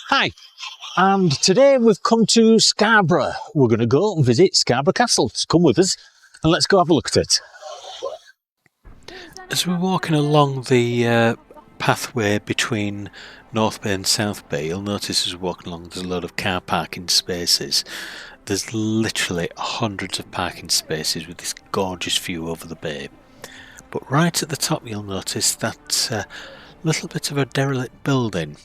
Hi, and today we've come to Scarborough. We're going to go and visit Scarborough Castle. So come with us and let's go have a look at it. As we're walking along the pathway between North Bay and South Bay, you'll notice as we're walking along there's a lot of car parking spaces. There's literally hundreds of parking spaces with this gorgeous view over the bay. But right at the top you'll notice that little bit of a derelict building.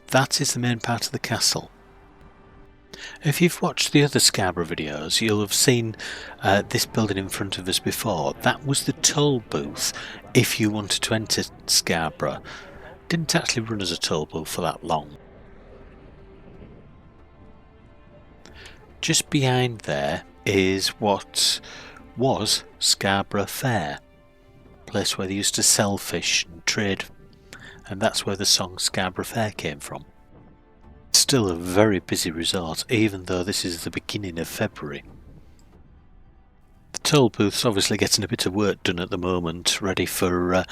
That is the main part of the castle. If you've watched the other Scarborough videos, you'll have seen this building in front of us before. That was the toll booth if you wanted to enter Scarborough. Didn't actually run as a toll booth for that long. Just behind there is what was Scarborough Fair, a place where they used to sell fish and trade, and that's where the song Scarborough Fair came from. Still a very busy resort, even though this is the beginning of February. The toll booth's obviously getting a bit of work done at the moment, ready for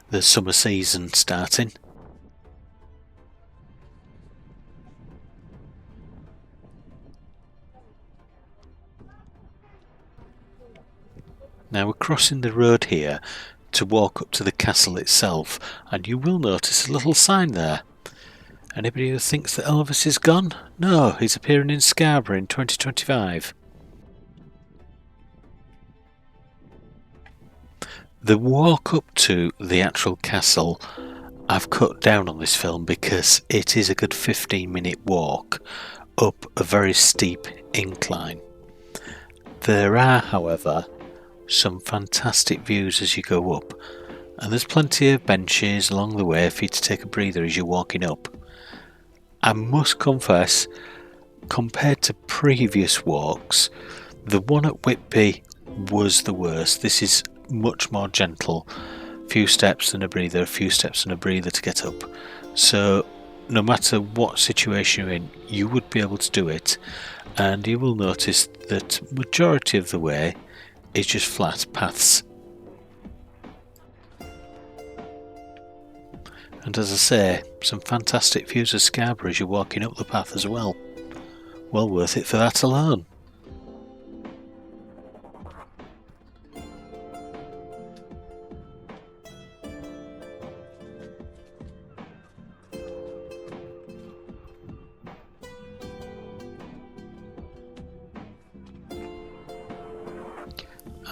the summer season starting. Now we're crossing the road here to walk up to the castle itself, and you will notice a little sign there. Anybody who thinks that Elvis is gone? No, he's appearing in Scarborough in 2025. The walk up to the actual castle I've cut down on this film because it is a good 15-minute walk up a very steep incline. There are, however, some fantastic views as you go up, and there's plenty of benches along the way for you to take a breather as you're walking up. I must confess, compared to previous walks, the one at Whitby was the worst. This is much more gentle. Few steps and a breather, a few steps and a breather to get up. So no matter what situation you're in, you would be able to do it, and you will notice that majority of the way is just flat paths. And as I say, some fantastic views of Scarborough as you're walking up the path as well. Well worth it for that alone.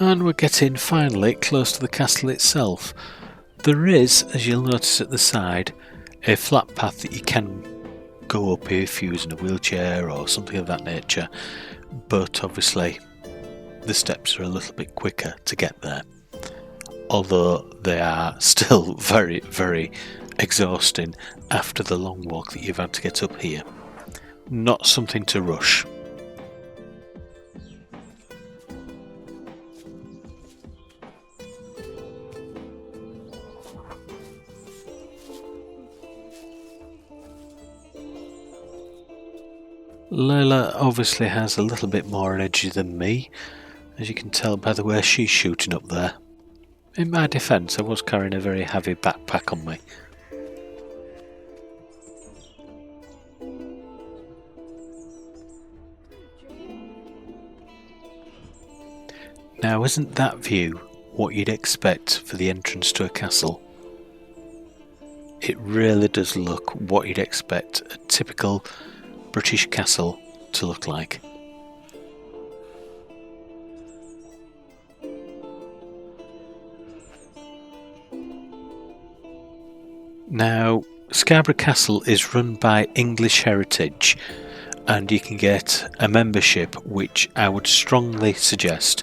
And we're getting finally close to the castle itself. There is, as you'll notice at the side, a flat path that you can go up if you're using a wheelchair or something of that nature, but obviously the steps are a little bit quicker to get there, although they are still very, very exhausting after the long walk that you've had to get up here. Not something to rush. Layla obviously has a little bit more energy than me, as you can tell by the way she's shooting up there. In my defence, I was carrying a very heavy backpack on me. Now, isn't that view what you'd expect for the entrance to a castle? It really does look what you'd expect a typical British castle to look like. Now, Scarborough Castle is run by English Heritage, and you can get a membership, which I would strongly suggest.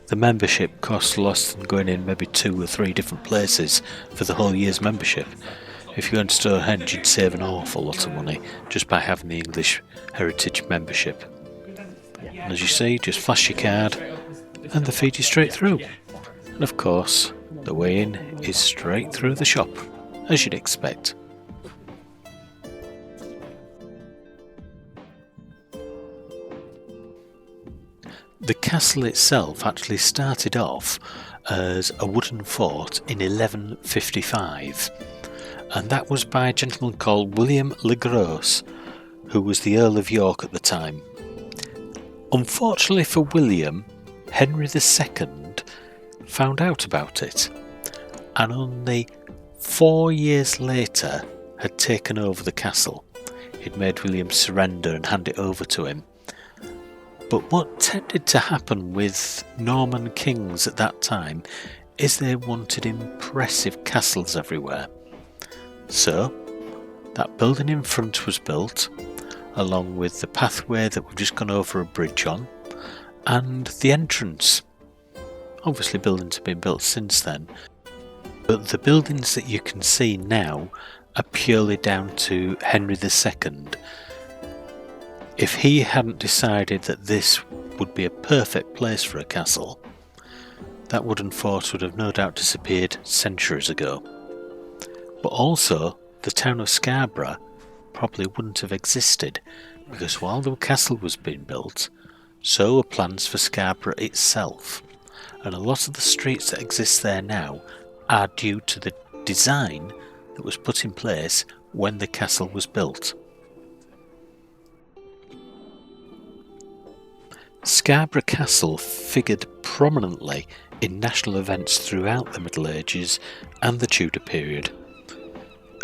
The membership costs less than going in maybe 2 or 3 different places for the whole year's membership. If you go into Stonehenge, you'd save an awful lot of money just by having the English Heritage membership. And as you see, just flash your card and they feed you straight through. And of course, the way in is straight through the shop, as you'd expect. The castle itself actually started off as a wooden fort in 1155, and that was by a gentleman called William the Conqueror, who was the Earl of York at the time. Unfortunately for William, Henry II found out about it, and only 4 years later had taken over the castle. He'd made William surrender and hand it over to him. But what tended to happen with Norman kings at that time is they wanted impressive castles everywhere. So that building in front was built, along with the pathway that we've just gone over a bridge on, and the entrance. Obviously buildings have been built since then, but the buildings that you can see now are purely down to Henry II. If he hadn't decided that this would be a perfect place for a castle, that wooden fort would have no doubt disappeared centuries ago. But also, the town of Scarborough probably wouldn't have existed, because while the castle was being built, so were plans for Scarborough itself, and a lot of the streets that exist there now are due to the design that was put in place when the castle was built. Scarborough Castle figured prominently in national events throughout the Middle Ages and the Tudor period,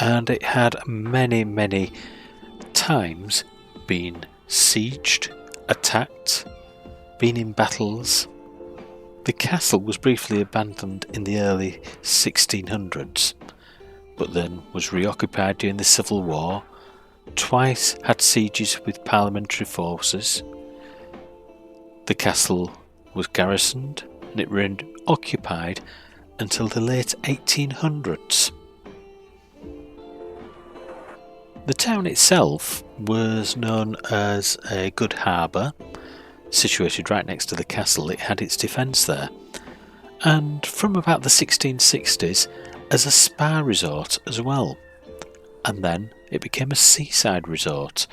and it had many times been sieged, attacked, been in battles. The castle was briefly abandoned in the early 1600s, but then was reoccupied during the Civil War, twice had sieges with parliamentary forces. The castle was garrisoned and it remained occupied until the late 1800s. The town itself was known as a good harbour. Situated right next to the castle, it had its defence there, and from about the 1660s as a spa resort as well. And then it became a seaside resort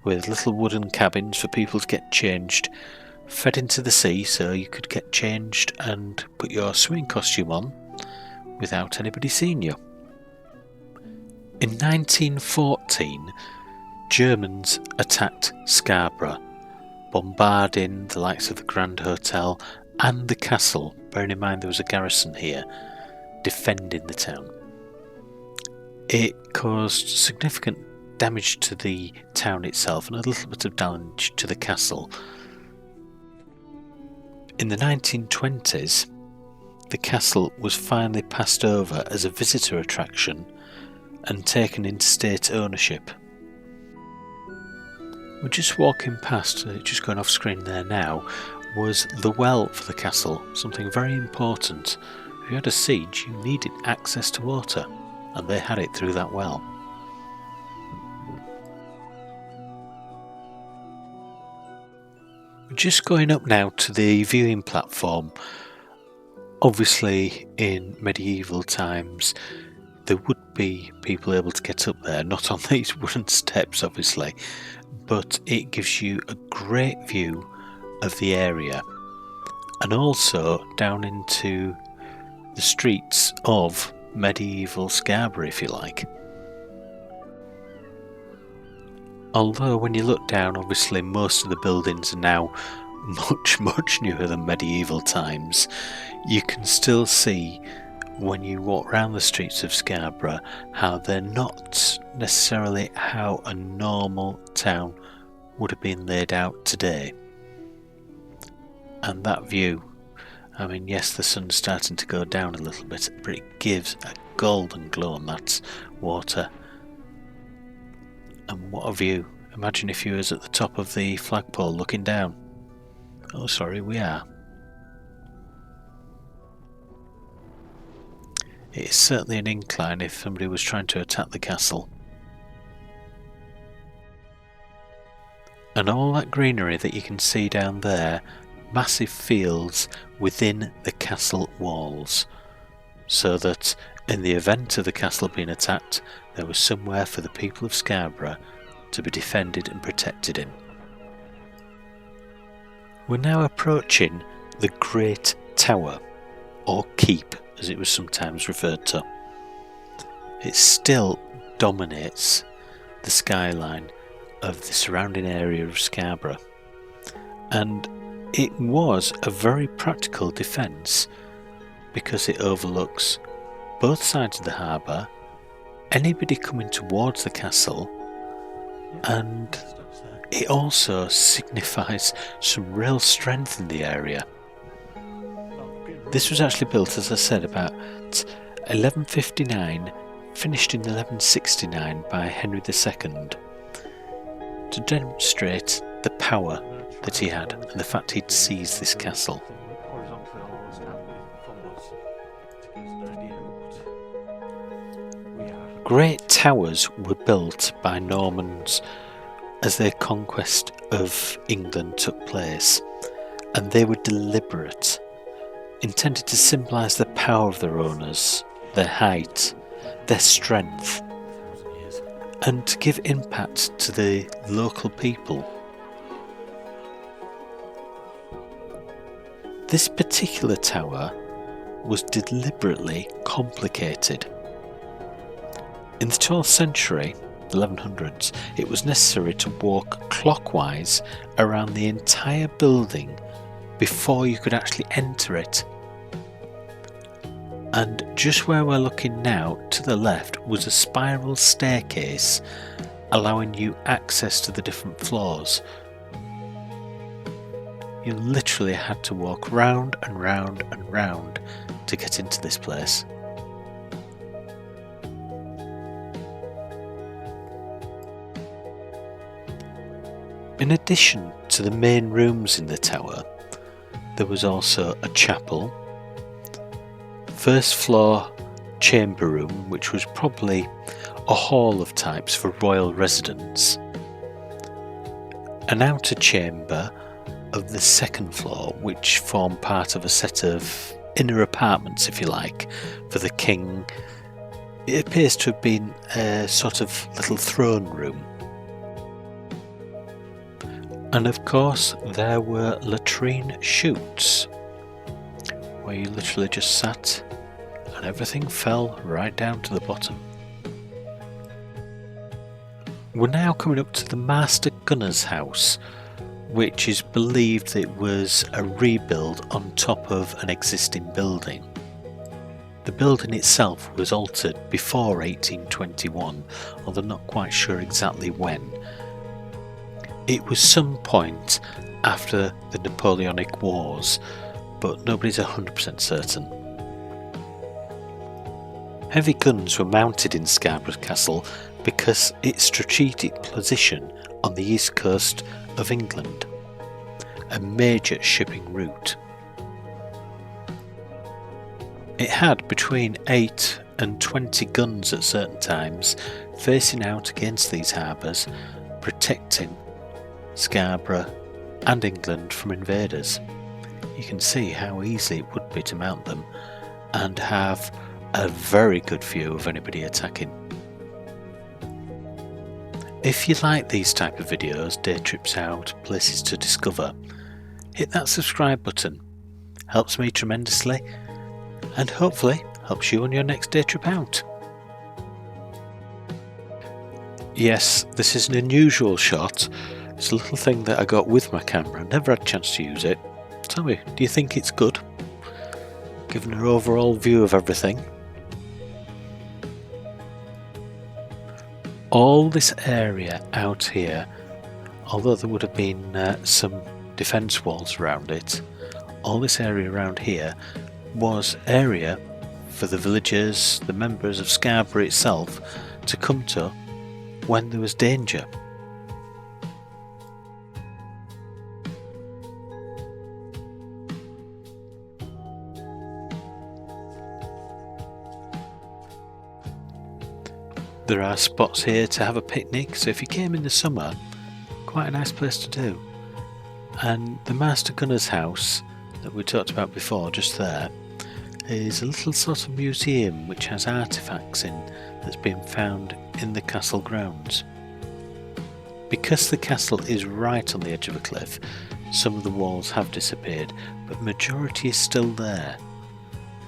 with little wooden cabins for people to get changed, fed into the sea so you could get changed and put your swimming costume on without anybody seeing you. In 1914, Germans attacked Scarborough, bombarding the likes of the Grand Hotel and the castle, bearing in mind there was a garrison here, defending the town. It caused significant damage to the town itself and a little bit of damage to the castle. In the 1920s, the castle was finally passed over as a visitor attraction and taken into state ownership. We're just walking past, just going off screen there now, was the well for the castle, something very important. If you had a siege, you needed access to water, and they had it through that well. We're just going up now to the viewing platform. Obviously, in medieval times, there would be people able to get up there, not on these wooden steps obviously, but it gives you a great view of the area and also down into the streets of medieval Scarborough, if you like. Although when you look down, obviously most of the buildings are now much newer than medieval times, you can still see when you walk around the streets of Scarborough how they're not necessarily how a normal town would have been laid out today. And that view, I mean, yes, the sun's starting to go down a little bit, but it gives a golden glow on that water. And what a view. Imagine if you was at the top of the flagpole looking down. Oh, sorry, we are. It is certainly an incline if somebody was trying to attack the castle. And all that greenery that you can see down there, massive fields within the castle walls, so that in the event of the castle being attacked, there was somewhere for the people of Scarborough to be defended and protected in. We're now approaching the Great Tower, or Keep as it was sometimes referred to. It still dominates the skyline of the surrounding area of Scarborough, and it was a very practical defence because it overlooks both sides of the harbour, anybody coming towards the castle, and it also signifies some real strength in the area. This was actually built, as I said, about 1159, finished in 1169 by Henry II, to demonstrate the power that he had and the fact he'd seized this castle. Great towers were built by Normans as their conquest of England took place, and they were deliberate, intended to symbolise the power of their owners, their height, their strength, and to give impact to the local people. This particular tower was deliberately complicated. In the 12th century, the 1100s, it was necessary to walk clockwise around the entire building before you could actually enter it. And just where we're looking now, to the left, was a spiral staircase allowing you access to the different floors. You literally had to walk round and round and round to get into this place. In addition to the main rooms in the tower, there was also a chapel, first floor chamber room, which was probably a hall of types for royal residence, an outer chamber of the second floor, which formed part of a set of inner apartments, if you like, for the king. It appears to have been a sort of little throne room. And of course there were latrine chutes, where you literally just sat and everything fell right down to the bottom. We're now coming up to the Master Gunner's house, which is believed that it was a rebuild on top of an existing building. The building itself was altered before 1821, although not quite sure exactly when. It was some point after the Napoleonic Wars, but nobody's 100% certain. Heavy guns were mounted in Scarborough Castle because its strategic position on the east coast of England, a major shipping route. It had between 8 and 20 guns at certain times, facing out against these harbours, protecting Scarborough and England from invaders. You can see how easy it would be to mount them and have a very good view of anybody attacking. If you like these type of videos, day trips out, places to discover, hit that subscribe button. Helps me tremendously and hopefully helps you on your next day trip out. Yes, this is an unusual shot. It's a little thing that I got with my camera. Never had a chance to use it. Tell me, do you think it's good? Giving an overall view of everything. All this area out here, although there would have been some defence walls around it, all this area around here was area for the villagers, the members of Scarborough itself, to come to when there was danger. There are spots here to have a picnic, so if you came in the summer, quite a nice place to do. And the Master Gunner's house that we talked about before, just there, is a little sort of museum which has artefacts in that's been found in the castle grounds. Because the castle is right on the edge of a cliff, some of the walls have disappeared, but majority is still there.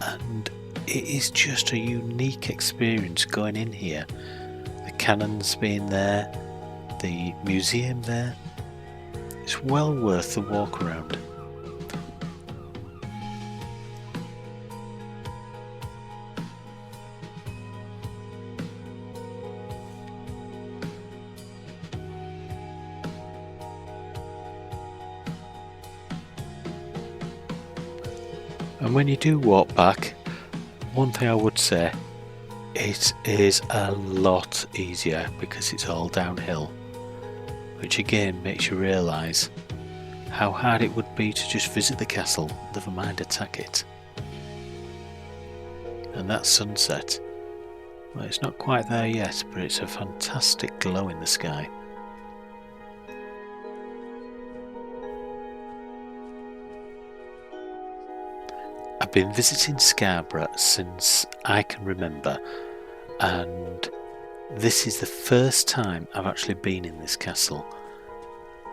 And it is just a unique experience going in here. The cannons being there, the museum there. It's well worth the walk around. And when you do walk back, one thing I would say, it is a lot easier because it's all downhill, which again makes you realise how hard it would be to just visit the castle, never mind attack it. And that sunset, well, it's not quite there yet, but it's a fantastic glow in the sky. I've been visiting Scarborough since I can remember, and this is the first time I've actually been in this castle.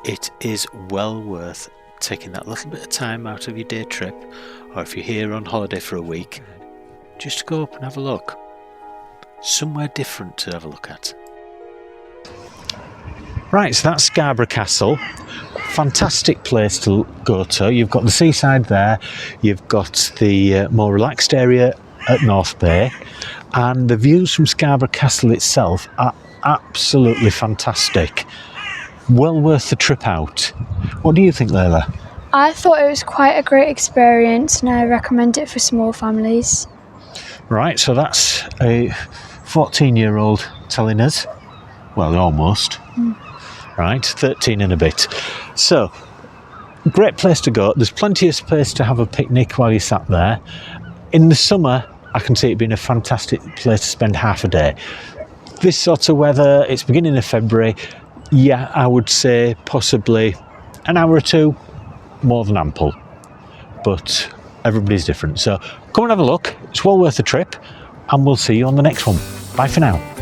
It is well worth taking that little bit of time out of your day trip, or if you're here on holiday for a week, just to go up and have a look. Somewhere different to have a look at. Right, so that's Scarborough Castle. Fantastic place to go to. You've got the seaside there, you've got the more relaxed area at North Bay, and the views from Scarborough Castle itself are absolutely fantastic. Well worth the trip out. What do you think, Layla? I thought it was quite a great experience and I recommend it for small families. Right, so that's a 14-year-old telling us, well, almost. Right, 13 and a bit. So, great place to go. There's plenty of space to have a picnic while you're sat there. In the summer, I can see it being a fantastic place to spend half a day. This sort of weather, it's beginning of February, yeah, I would say possibly an hour or two, more than ample. But everybody's different. So, come and have a look. It's well worth the trip, and we'll see you on the next one. Bye for now.